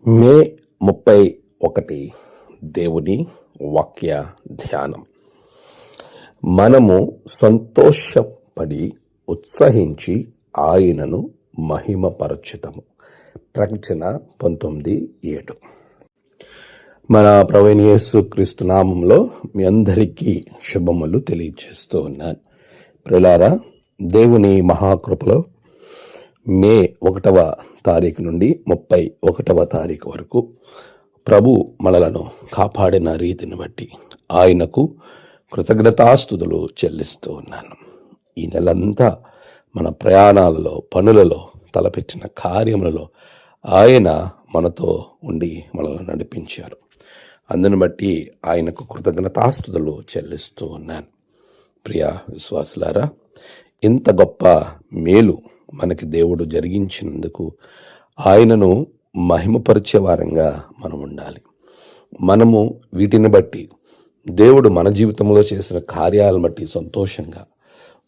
మే 31 దేవుని వాక్య ధ్యానం. మనము సంతోషపడి ఉత్సహించి ఆయనను మహిమపరచుటము. ప్రకటన 19:7. మన ప్రభువైన యేసుక్రీస్తు నామములో మీ అందరికీ శుభములు తెలియజేస్తూ ఉన్నాను. ప్రియులారా, దేవుని మహాకృపలో మే 1వ తారీఖు నుండి 31వ తారీఖు వరకు ప్రభు మనలను కాపాడిన రీతిని బట్టి ఆయనకు కృతజ్ఞతాస్తుతులు చెల్లిస్తూ ఉన్నాను. ఈ నెలంతా మన ప్రయాణాలలో, పనులలో, తలపెట్టిన కార్యములలో ఆయన మనతో ఉండి మనల్ని నడిపించారు. అందుని బట్టి ఆయనకు కృతజ్ఞతాస్తుతులు చెల్లిస్తూ ఉన్నాను. ప్రియ విశ్వాసులారా, ఇంత గొప్ప మేలు మనకి దేవుడు జరిగించినందుకు ఆయనను మహిమపరిచే వారంగా మనం ఉండాలి. మనము వీటిని బట్టి, దేవుడు మన జీవితంలో చేసిన కార్యాలను బట్టి సంతోషంగా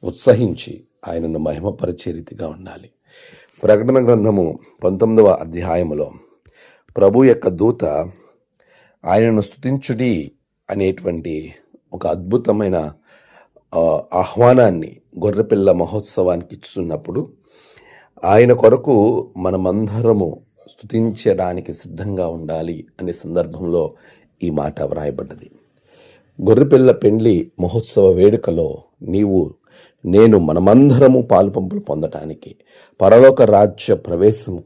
ఉత్సహించి ఆయనను మహిమపరిచే రీతిగా ఉండాలి. ప్రకటన గ్రంథము 19వ అధ్యాయములో ప్రభు యొక్క దూత ఆయనను స్తుతించుడి అనేటువంటి ఒక అద్భుతమైన ఆహ్వానాన్ని గొర్రెపిల్ల మహోత్సవానికి ఇస్తున్నప్పుడు ఆయన కొరకు మనమందరము స్తుతించడానికి సిద్ధంగా ఉండాలి అనే సందర్భంలో ఈ మాట వ్రాయబడ్డది. గొర్రెపిల్ల పెండ్లి మహోత్సవ వేడుకలో నేను మనమందరము పాలుపంపులు పొందటానికి పరలోక రాజ్య ప్రవేశం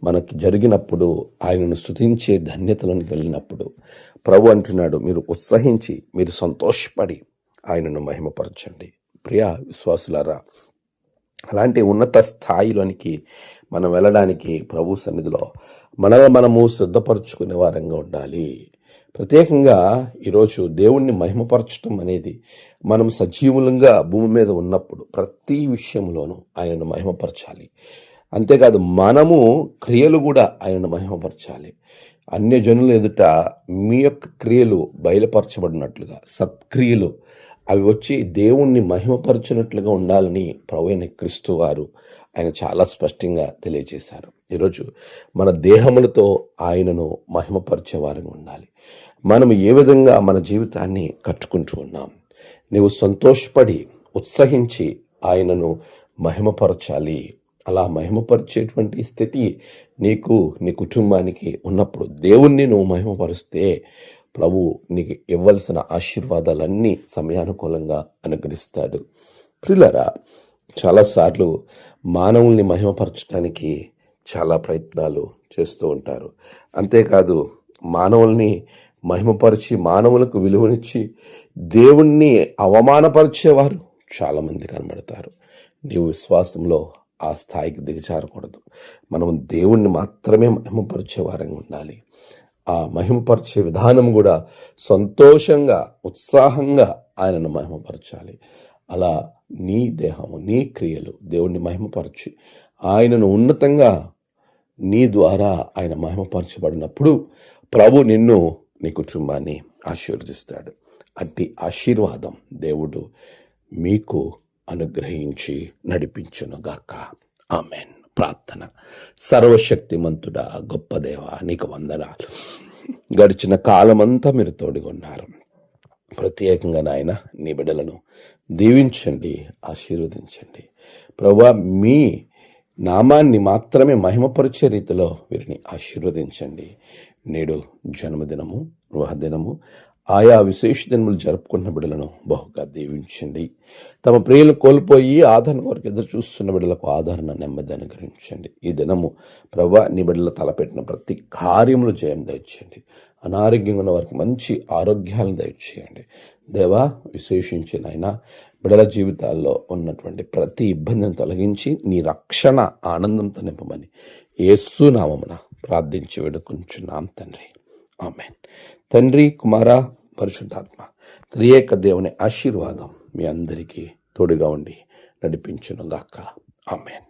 మనకి జరిగినప్పుడు, ఆయనను స్తుతించే ధన్యతలోనికి వెళ్ళినప్పుడు ప్రభు అంటున్నాడు, మీరు ఉత్సహించి, మీరు సంతోషపడి ఆయనను మహిమపరచండి. ప్రియ విశ్వాసులారా, అలాంటి ఉన్నత స్థాయిలోనికి మనం వెళ్ళడానికి ప్రభు సన్నిధిలో మనము సిద్ధపరచుకునే వారంగా ఉండాలి. ప్రత్యేకంగా ఈరోజు దేవుణ్ణి మహిమపరచడం అనేది మనం సజీవులంగా భూమి మీద ఉన్నప్పుడు ప్రతి విషయంలోనూ ఆయనను మహిమపరచాలి. అంతేకాదు, మనము క్రియలు కూడా ఆయనను మహిమపరచాలి. అన్యజనుల ఎదుట మీ యొక్క క్రియలు బయలుపరచబడినట్లుగా సత్క్రియలు అవి వచ్చి దేవుణ్ణి మహిమపరచినట్లుగా ఉండాలని ప్రభువైన క్రీస్తు వారు ఆయన చాలా స్పష్టంగా తెలియజేశారు. ఈరోజు మన దేహములతో ఆయనను మహిమపరిచే వారంగా ఉండాలి. మనం ఏ విధంగా మన జీవితాన్ని కట్టుకుంటూ ఉన్నాం? నీవు సంతోషపడి ఉత్సహించి ఆయనను మహిమపరచాలి. అలా మహిమపరిచేటువంటి స్థితి నీకు, నీ కుటుంబానికి ఉన్నప్పుడు దేవుణ్ణి నువ్వు మహిమపరిస్తే ప్రభు నీకు ఇవ్వాల్సిన ఆశీర్వాదాలన్నీ సమయానుకూలంగా అనుగ్రహిస్తాడు. ప్రియులారా, చాలాసార్లు మానవుల్ని మహిమపరచడానికి చాలా ప్రయత్నాలు చేస్తూ ఉంటారు. అంతేకాదు, మానవుల్ని మహిమపరిచి మానవులకు విలువనిచ్చి దేవుణ్ణి అవమానపరిచేవారు చాలామంది కనబడతారు. నీవు విశ్వాసంలో ఆ స్థాయికి దిగజారకూడదు. మనం దేవుణ్ణి మాత్రమే మహిమపరిచే వారంగా ఉండాలి. ఆ మహిమపరిచే విధానం కూడా సంతోషంగా, ఉత్సాహంగా ఆయనను మహిమపరచాలి. అలా నీ దేహము, నీ క్రియలు దేవుణ్ణి మహిమపరచి ఆయనను ఉన్నతంగా నీ ద్వారా ఆయన మహిమపరచబడినప్పుడు ప్రభు నిన్ను, నీ కుటుంబాన్ని ఆశీర్వదిస్తాడు. అట్టి ఆశీర్వాదం దేవుడు మీకు అనుగ్రహించి నడిపించునుగాక. ఆమెన్. ప్రార్థన. సర్వశక్తిమంతుడా, గొప్ప దేవా, నీకు వందనాలు. గడిచిన కాలమంతా మీరు తోడుగొన్నారు. ప్రత్యేకంగా నాయన, నీ బిడ్డలను దీవించండి, ఆశీర్వదించండి. ప్రభువా, మీ నామాన్ని మాత్రమే మహిమపరిచే రీతిలో వీరిని ఆశీర్వదించండి. నేడు జన్మదినము, వివాహదినము, ఆయా విశేష దినములు జరుపుకున్న బిడ్డలను బహుగా దీవించండి. తమ ప్రియులు కోల్పోయి ఆదరణ వరకు ఎదురు చూస్తున్న బిడ్డలకు ఆదరణ, నెమ్మది అనుగ్రహించండి. ఈ దినము ప్రభువా, నీ బిడ్డలు తలపెట్టిన ప్రతి కార్యములు జయం దయచేయండి. అనారోగ్యంగా ఉన్న వారికి మంచి ఆరోగ్యాలను దయచేయండి. దేవా, విశేషించి నాయనా, బిడ్డల జీవితాల్లో ఉన్నటువంటి ప్రతి ఇబ్బందిని తొలగించి నీ రక్షణ ఆనందంతో నింపమని యేసు నామమున ప్రార్థించి వేడుకుంటున్నాం తండ్రి. ఆమేన్. తండ్రి, కుమార, పరిశుద్ధాత్మ త్రియేక దేవుని ఆశీర్వాదం మీ అందరికీ తోడుగా ఉండి నడిపించునుగాక. ఆమేన్.